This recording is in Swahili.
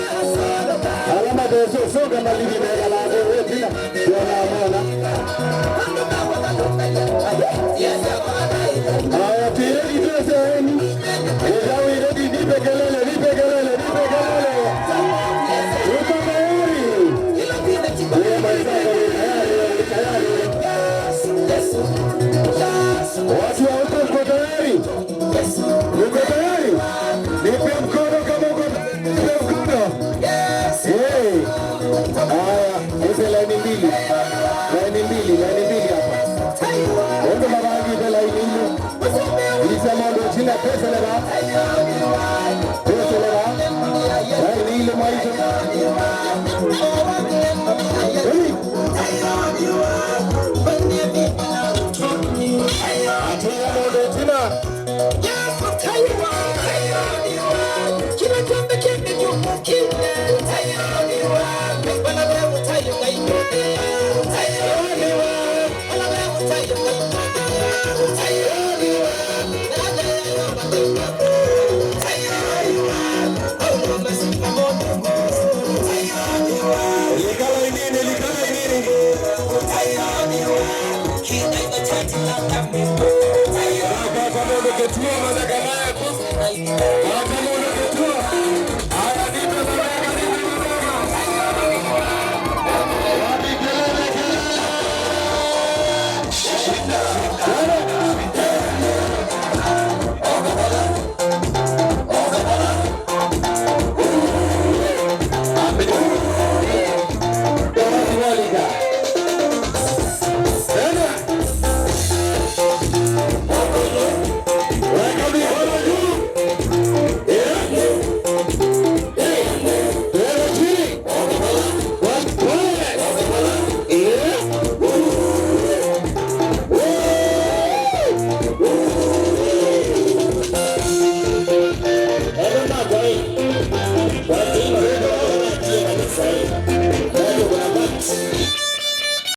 Alama dozo soga malini mega la wetina yona mona. Aya tire dozo eni. Ejawi redi dipegelele. Uko tayari? Wewe mwenzako tayari. Watu wa huko uko tayari? Uko tayari? Nipe mkono kama uko mkono. Haya, hizi laini mbili hapa. Wende mabangi za laini mbili. Ilisa mondo china pesa leba. Laini ile maizo. Atua mondo china. Ketua mazagana yako